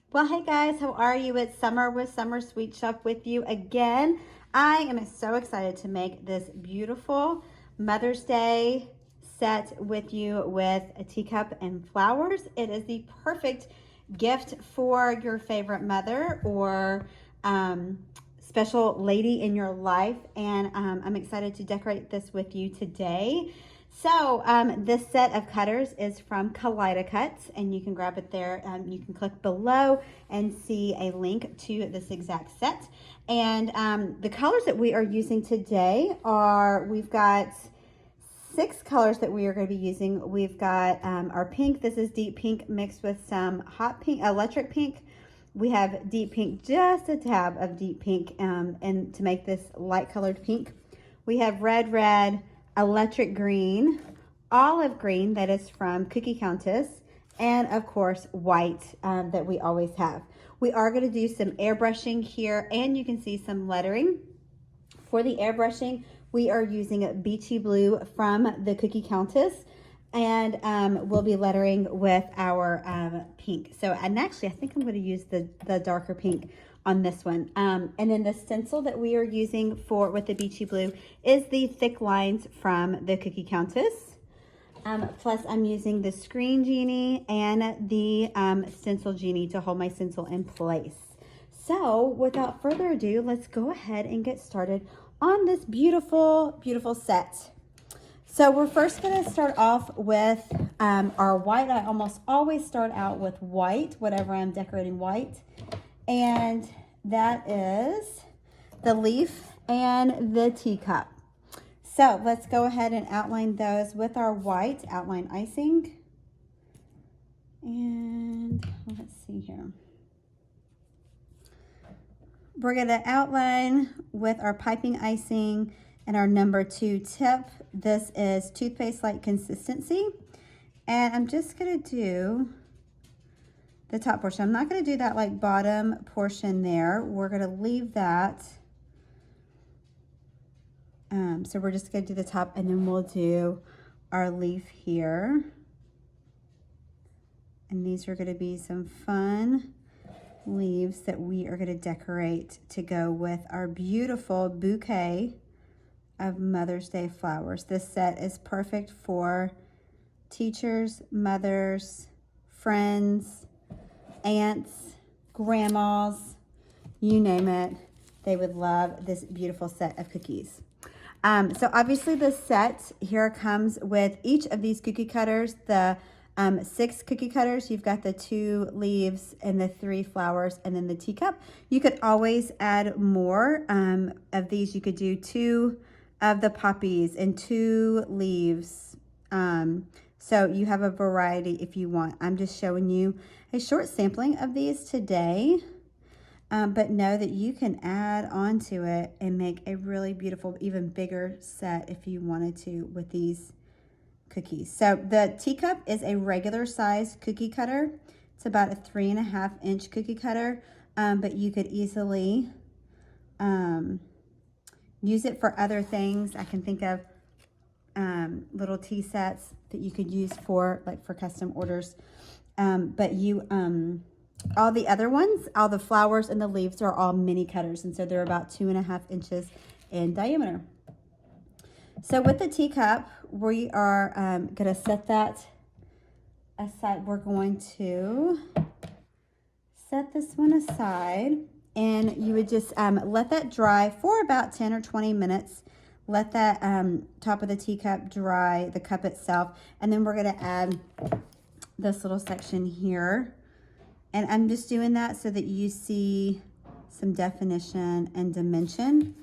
Well, hey guys, how are you? It's Summer with Summer Sweet Shop with you again. I am so excited to make this beautiful Mother's Day set with you with a teacup and flowers. It is the perfect gift for your favorite mother or special lady in your life, and I'm excited to decorate this with you today. So this set of cutters is from Cuts, and you can grab it there. You can click below and see a link to this exact set. And the colors that we are using today are, we've got 6 colors that we are going to be using. We've got our pink. This is deep pink mixed with some hot pink, electric pink. We have deep pink, just a tab of deep pink, and to make this light colored pink. We have red, electric green, olive green, that is from Cookie Countess, and of course white that we always have. We are going to do some airbrushing here, and you can see some lettering. For the airbrushing, we are using Beachy Blue from the Cookie Countess, and we'll be lettering with our pink. So, and actually I think I'm going to use the darker pink on this one. And then the stencil that we are using with the Beachy Blue is the thick lines from the Cookie Countess. Plus I'm using the Screen Genie and the Stencil Genie to hold my stencil in place. So without further ado, let's go ahead and get started on this beautiful, beautiful set. So we're first going to start off with our white. I almost always start out with white, whatever I'm decorating white. And that is the leaf and the teacup. So let's go ahead and outline those with our white outline icing. And let's see here. We're going to outline with our piping icing and our number 2 tip. This is toothpaste-like consistency. And I'm just going to do the top portion. I'm not going to do that like bottom portion there. We're going to leave that. So we're just going to do the top, and then we'll do our leaf here. And these are going to be some fun leaves that we are going to decorate to go with our beautiful bouquet of Mother's Day flowers. This set is perfect for teachers, mothers, friends, aunts, grandmas, you name it. They would love this beautiful set of cookies. So obviously this set here comes with each of these cookie cutters, the 6 cookie cutters. You've got the 2 leaves and the 3 flowers, and then the teacup. You could always add more of these. You could do 2 of the poppies and 2 leaves. So you have a variety if you want. I'm just showing you a short sampling of these today. But know that you can add on to it and make a really beautiful, even bigger set if you wanted to with these cookies. So the teacup is a regular size cookie cutter. It's about a 3.5-inch cookie cutter, but you could easily use it for other things. I can think of little tea sets that you could use for custom orders. But all the other ones, all the flowers and the leaves are all mini cutters, and so they're about 2.5 inches in diameter. So with the teacup, we are going to set that aside. We're going to set this one aside, and you would just let that dry for about 10 or 20 minutes. Let that top of the teacup dry, the cup itself, and then we're going to add this little section here. And I'm just doing that so that you see some definition and dimension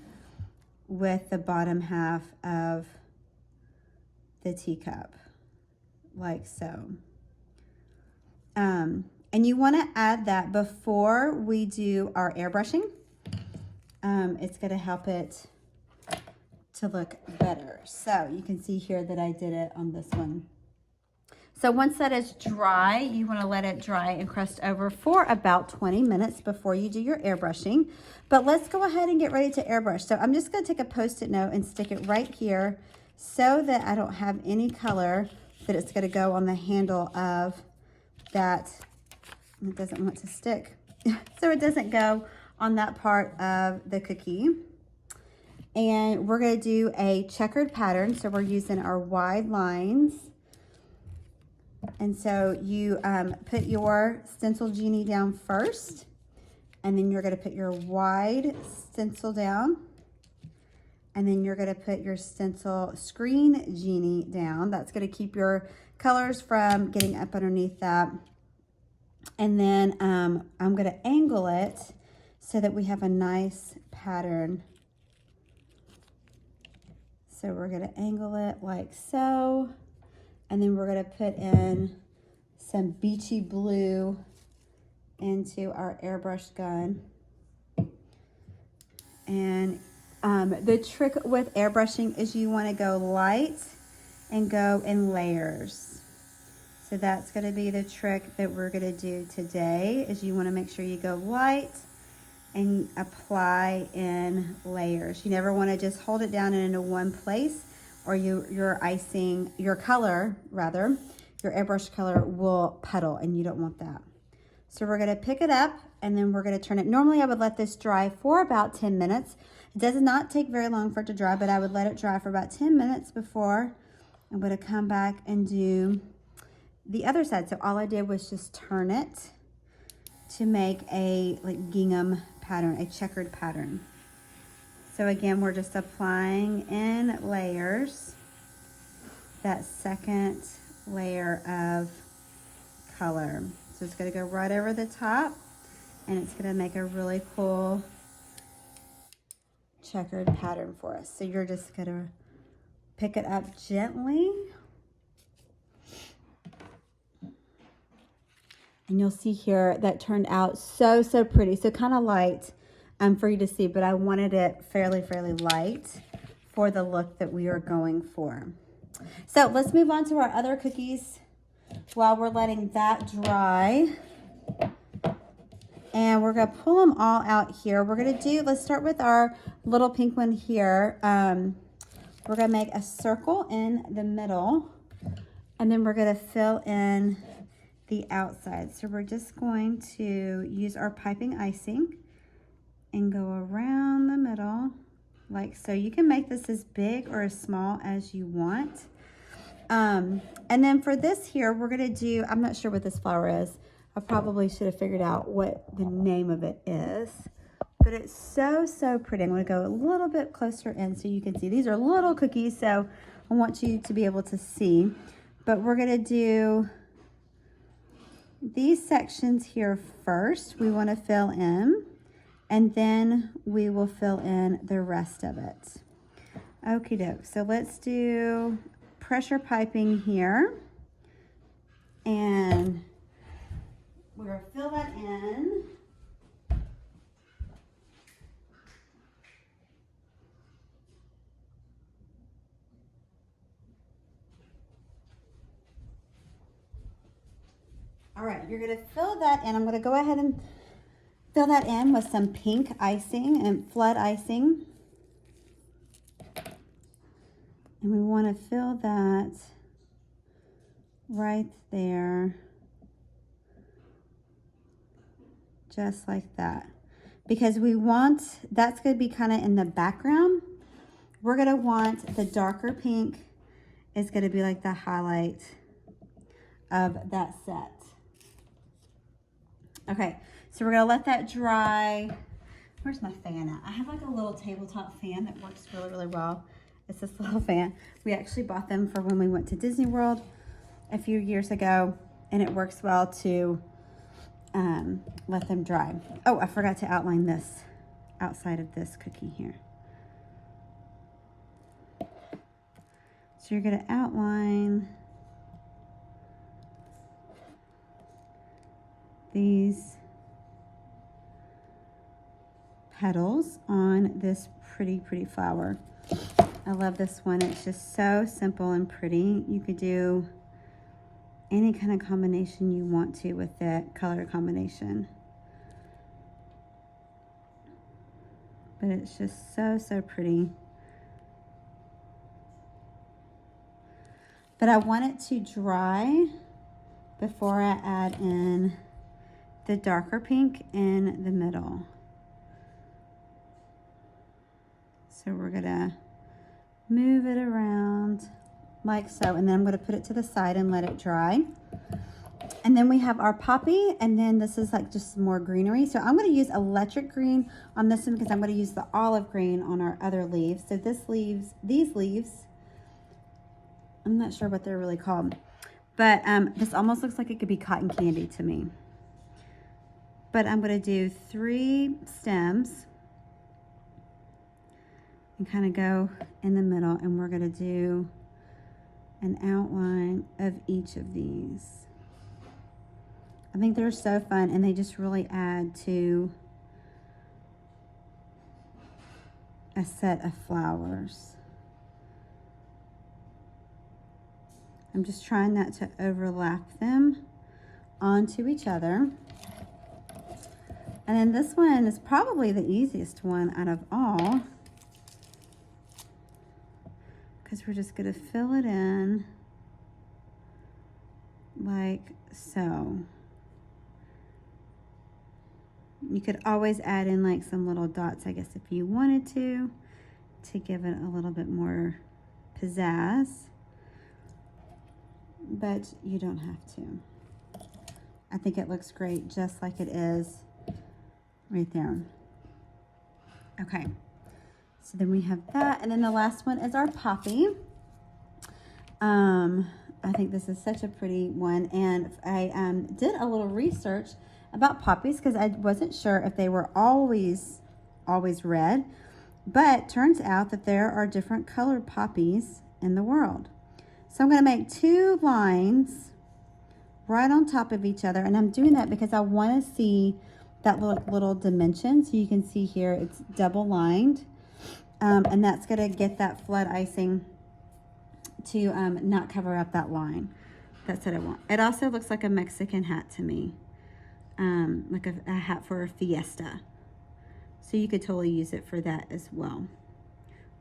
with the bottom half of the teacup, like so. And you want to add that before we do our airbrushing. It's going to help it to look better. So you can see here that I did it on this one. So once that is dry, you want to let it dry and crust over for about 20 minutes before you do your airbrushing. But let's go ahead and get ready to airbrush. So I'm just going to take a Post-it note and stick it right here so that I don't have any color that it's going to go on the handle of that and it doesn't want to stick. So it doesn't go on that part of the cookie. And we're going to do a checkered pattern. So we're using our wide lines. And so you put your stencil genie down first, and then you're going to put your wide stencil down, and then you're going to put your stencil screen genie down. That's going to keep your colors from getting up underneath that. And then I'm going to angle it so that we have a nice pattern. So we're going to angle it like so. And then we're going to put in some beachy blue into our airbrush gun. And the trick with airbrushing is you want to go light and go in layers. So that's going to be the trick that we're going to do today, is you want to make sure you go light and apply in layers. You never want to just hold it down and into one place, or your icing, your color rather, your airbrush color will puddle, and you don't want that. So we're going to pick it up, and then we're going to turn it. Normally I would let this dry for about 10 minutes. It does not take very long for it to dry, but I would let it dry for about 10 minutes before I'm going to come back and do the other side. So all I did was just turn it to make a like gingham pattern, a checkered pattern. So again, we're just applying in layers that second layer of color. So it's going to go right over the top, and it's going to make a really cool checkered pattern for us. So you're just going to pick it up gently, and you'll see here that turned out so pretty. So kind of light for you to see, but I wanted it fairly light for the look that we are going for. So let's move on to our other cookies while we're letting that dry. And we're going to pull them all out here. We're going to do, let's start with our little pink one here. We're going to make a circle in the middle, and then we're going to fill in the outside. So we're just going to use our piping icing and go around the middle like so. You can make this as big or as small as you want. And then for this here, we're going to do, I'm not sure what this flower is. I probably should have figured out what the name of it is, but it's so pretty. I'm going to go a little bit closer in so you can see. These are little cookies, so I want you to be able to see. But we're going to do these sections here first. We want to fill in, and then we will fill in the rest of it. Okie doke. So let's do pressure piping here, and we're going to fill that in. All right, you're going to fill that in. I'm going to go ahead and fill that in with some pink icing and flood icing. And we want to fill that right there, just like that. Because we want, that's going to be kind of in the background. We're going to want the darker pink is going to be like the highlight of that set. Okay, so we're going to let that dry. Where's my fan at? I have like a little tabletop fan that works really well. It's this little fan. We actually bought them for when we went to Disney World a few years ago, and it works well to let them dry. Oh, I forgot to outline this outside of this cookie here. So you're going to outline these petals on this pretty flower. I love this one. It's just so simple and pretty. You could do any kind of combination you want to with the color combination. But it's just so pretty. But I want it to dry before I add in the darker pink in the middle. So we're gonna move it around like so, and then I'm gonna put it to the side and let it dry. And then we have our poppy, and then this is like just some more greenery. So I'm gonna use electric green on this one because I'm gonna use the olive green on our other leaves. So these leaves, I'm not sure what they're really called, but this almost looks like it could be cotton candy to me. But I'm gonna do 3 stems and kind of go in the middle, and we're gonna do an outline of each of these. I think they're so fun, and they just really add to a set of flowers. I'm just trying not to overlap them onto each other. And then this one is probably the easiest one out of all, because we're just going to fill it in like so. You could always add in like some little dots, I guess, if you wanted to give it a little bit more pizzazz, but you don't have to. I think it looks great just like it is right there. Okay, so then we have that, and then the last one is our poppy. I think this is such a pretty one, and I did a little research about poppies because I wasn't sure if they were always red, but turns out that there are different colored poppies in the world. So I'm going to make 2 lines right on top of each other, and I'm doing that because I want to see that little dimension. So you can see here it's double lined, and that's going to get that flood icing to not cover up that line. That's what I want. It also looks like a Mexican hat to me, like a hat for a fiesta. So you could totally use it for that as well,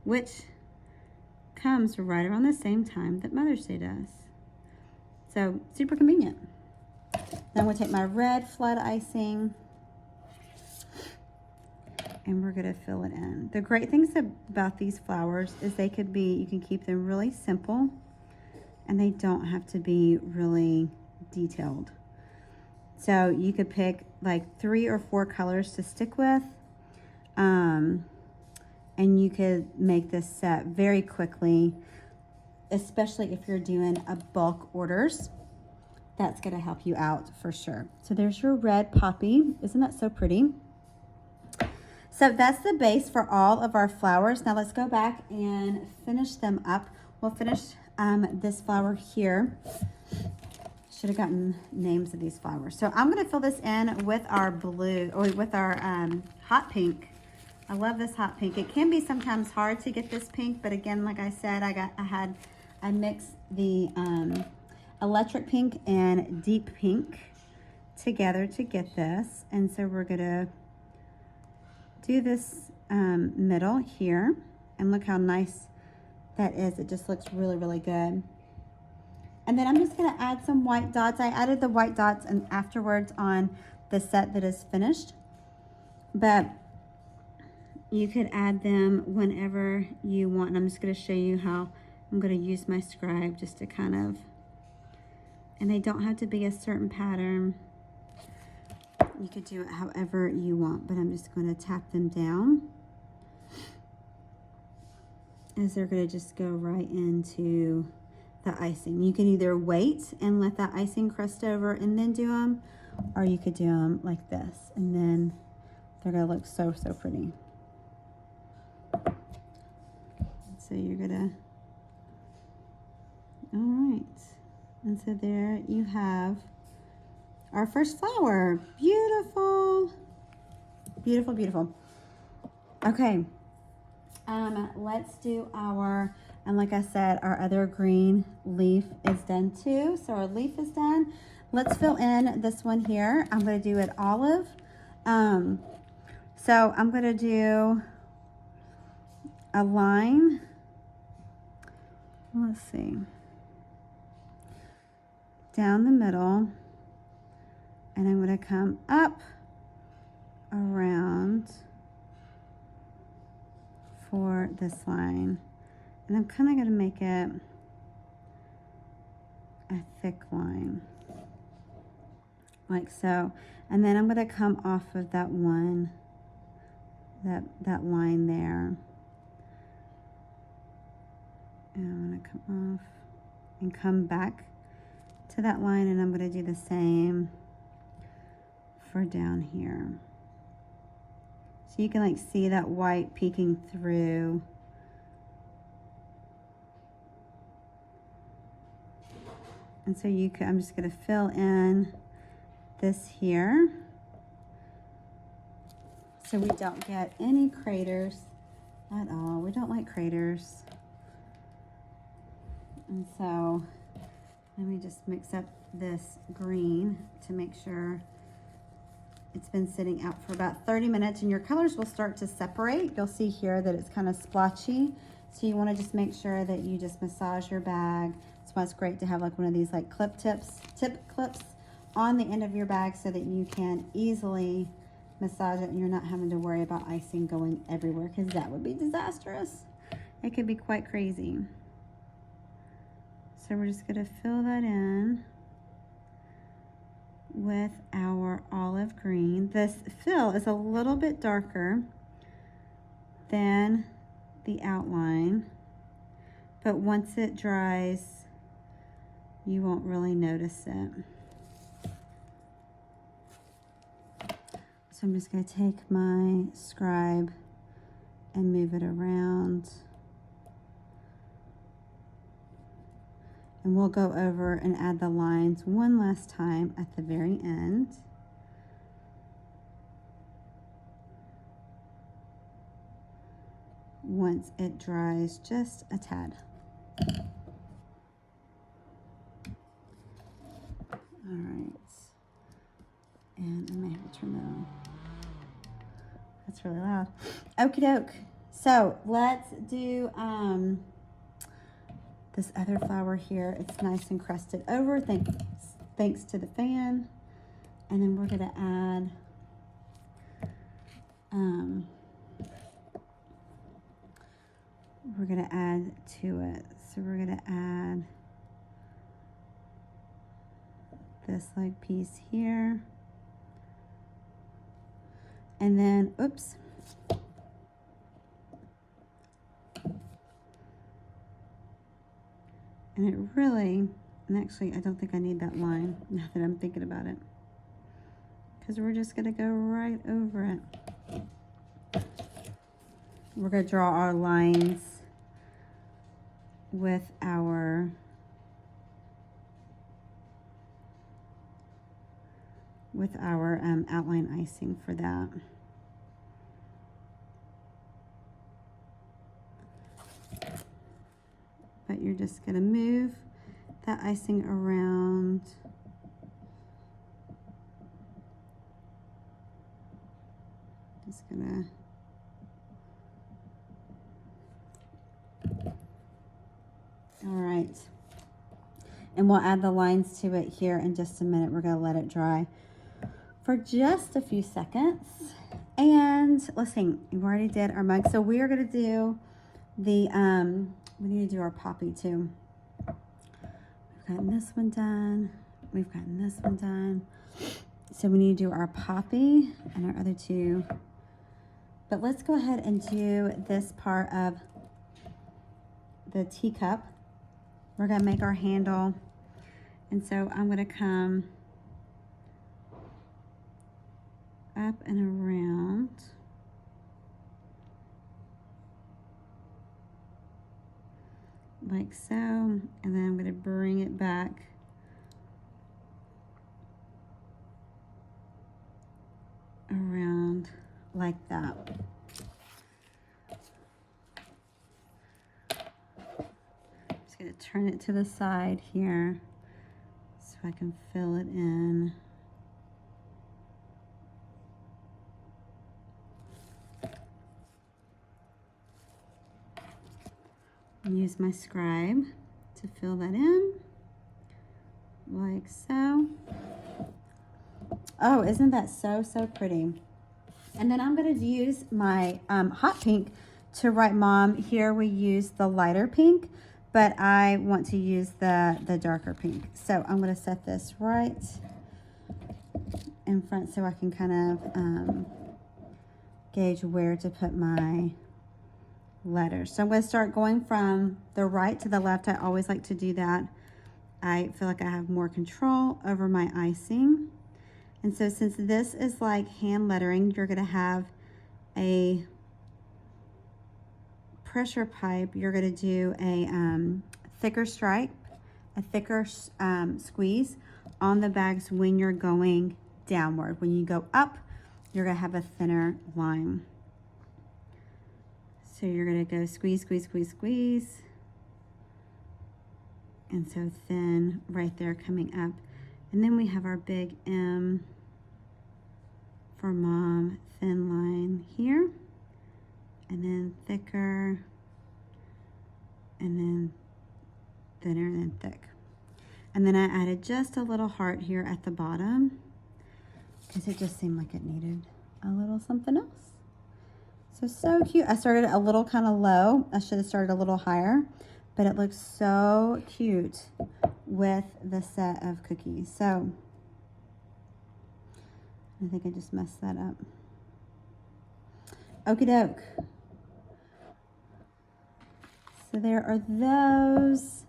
which comes right around the same time that Mother's Day does. So super convenient. Then I'm going to take my red flood icing, and we're going to fill it in. The great things about these flowers is you can keep them really simple, and they don't have to be really detailed. So you could pick like 3 or 4 colors to stick with, and you could make this set very quickly, especially if you're doing a bulk orders. That's going to help you out for sure. So there's your red poppy. Isn't that so pretty? So that's the base for all of our flowers. Now let's go back and finish them up. We'll finish this flower here. Should have gotten names of these flowers. So I'm going to fill this in with our blue, or with our hot pink. I love this hot pink. It can be sometimes hard to get this pink, but again, like I said, I mixed the electric pink and deep pink together to get this. And so we're gonna do this middle here, and look how nice that is. It just looks really, really good. And then I'm just gonna add some white dots. I added the white dots and afterwards on the set that is finished, but you could add them whenever you want. And I'm just gonna show you how I'm gonna use my scribe just to kind of, and they don't have to be a certain pattern. You could do it however you want, but I'm just going to tap them down as they're going to just go right into the icing. You can either wait and let that icing crust over and then do them, or you could do them like this, and then they're going to look so, so pretty. So you're going to, all right. And so there you have our first flower. Beautiful, beautiful, beautiful. Okay, let's do our, and like I said, our other green leaf is done too. So our leaf is done. Let's fill in this one here. I'm going to do it olive. So I'm going to do a line. Let's see. Down the middle And I'm going to come up around for this line. And I'm kind of going to make it a thick line, like so. And then I'm going to come off of that one, that line there. And I'm going to come off and come back to that line, and I'm going to do the same for down here. So you can like see that white peeking through. And so you can, I'm just going to fill in this here so we don't get any craters at all. We don't like craters. And so let me just mix up this green to make sure it's been sitting out for about 30 minutes, and your colors will start to separate. You'll see here that it's kind of splotchy. So you want to just make sure that you just massage your bag. That's why it's great to have like one of these like tip clips on the end of your bag so that you can easily massage it and you're not having to worry about icing going everywhere, because that would be disastrous. It could be quite crazy. So we're just going to fill that in with our olive green. This fill is a little bit darker than the outline, but once it dries, you won't really notice it. So I'm just going to take my scribe and move it around. And we'll go over and add the lines one last time at the very end. Once it dries just a tad. All right. And I may have to turn that on. That's really loud. Okie doke. So let's do this other flower here. It's nice and crusted over, thanks to the fan. And then we're gonna add to it. So we're gonna add this like piece here. And then, oops. And it really, and actually I don't think I need that line now that I'm thinking about it, because we're just gonna go right over it. We're gonna draw our lines with our outline icing for that. But you're just going to move that icing around. Just going to. All right. And we'll add the lines to it here in just a minute. We're going to let it dry for just a few seconds. And let's see, we already did our mug. So we are going to do the, we need to do our poppy too. We've gotten this one done. We've gotten this one done. So we need to do our poppy and our other two. But let's go ahead and do this part of the teacup. We're going to make our handle. And so I'm going to come up and around. Like so. And then I'm going to bring it back around like that. Just going to turn it to the side here so I can fill it in. Use my scribe to fill that in, like so. Oh, isn't that so, so pretty? And then I'm going to use my hot pink to write Mom. Here we use the lighter pink, but I want to use the darker pink. So I'm going to set this right in front so I can kind of gauge where to put my letters. So I'm going to start going from the right to the left. I always like to do that. I feel like I have more control over my icing. And so since this is like hand lettering, you're going to have a pressure pipe. You're going to do a thicker stripe, a thicker squeeze on the bags when you're going downward. When you go up, you're going to have a thinner line. So you're going to go squeeze, squeeze, squeeze, squeeze. And so thin right there coming up. And then we have our big M for Mom, thin line here. And then thicker. And then thinner and then thick. And then I added just a little heart here at the bottom because it just seemed like it needed a little something else. So cute. I started a little kind of low. I should have started a little higher, but it looks so cute with the set of cookies. So I think I just messed that up. Okie doke. So there are those.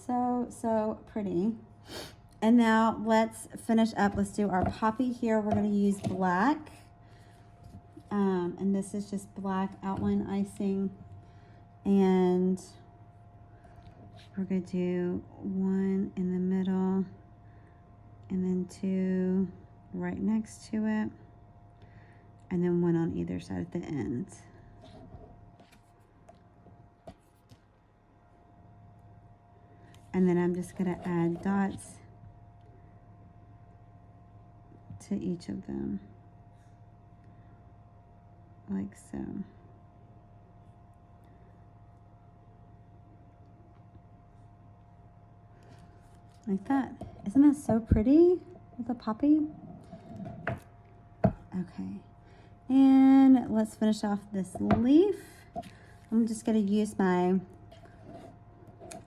So pretty. And now let's finish up. Let's do our poppy here. We're going to use black. And this is just black outline icing. And we're going to do one in the middle and then two right next to it. And then one on either side at the end. And then I'm just going to add dots to each of them, like so. Like that. Isn't that so pretty with a poppy? Okay. And let's finish off this leaf. I'm just going to use my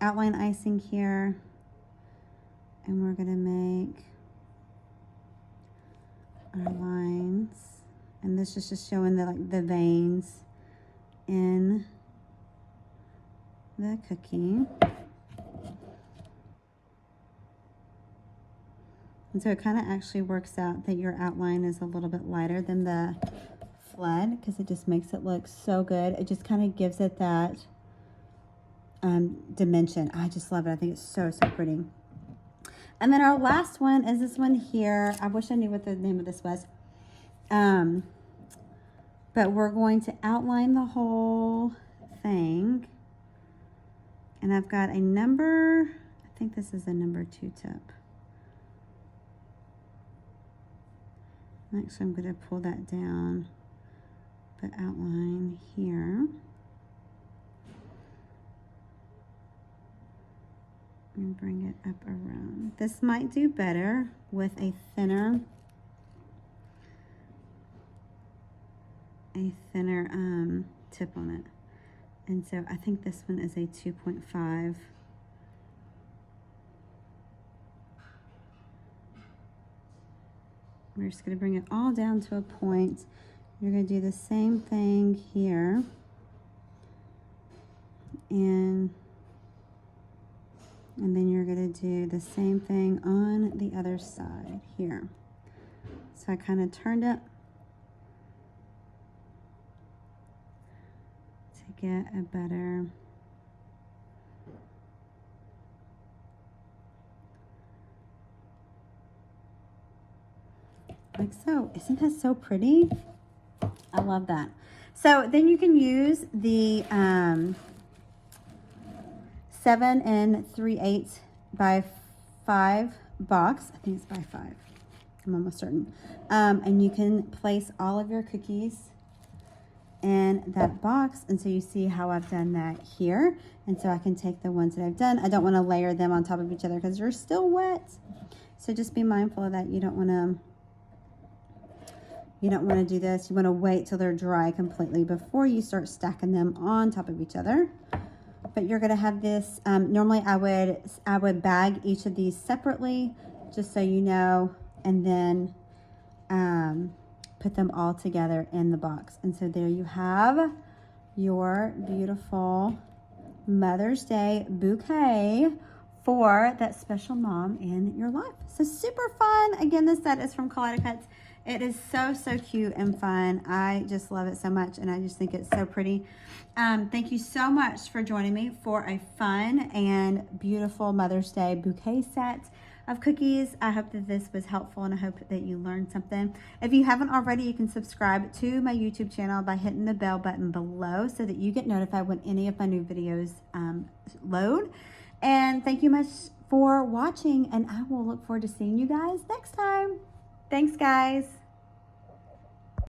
outline icing here, and we're going to make our lines, and this is just showing the veins in the cookie. And so it kind of actually works out that your outline is a little bit lighter than the flood because it just makes it look so good. It just kind of gives it that dimension. I just love it. I think it's so pretty. And then our last one is this one here. I wish I knew what the name of this was. But we're going to outline the whole thing. And I've got a number, I think this is a number 2 tip. Actually, I'm going to pull that down, but outline here. And bring it up around. This might do better with a thinner tip on it. And so I think this one is a 2.5. We're just going to bring it all down to a point. You're going to do the same thing here. And then you're going to do the same thing on the other side here. So I kind of turned it to get a better like so. Isn't that so pretty? I love that. So then you can use the 7 3/8 by 5 box. I think it's by 5. I'm almost certain. And you can place all of your cookies in that box. And so you see how I've done that here. And so I can take the ones that I've done. I don't want to layer them on top of each other because they're still wet. So just be mindful of that. You don't want to do this. You want to wait till they're dry completely before you start stacking them on top of each other. But you're going to have this, normally I would bag each of these separately, just so you know, and then put them all together in the box. And so there you have your beautiful Mother's Day bouquet for that special mom in your life. So super fun. Again, this set is from Kaleido Cuts. It is so, so cute and fun. I just love it so much, and I just think it's so pretty. Thank you so much for joining me for a fun and beautiful Mother's Day bouquet set of cookies. I hope that this was helpful, and I hope that you learned something. If you haven't already, you can subscribe to my YouTube channel by hitting the bell button below so that you get notified when any of my new videos load. And thank you much for watching, and I will look forward to seeing you guys next time. Thanks, guys.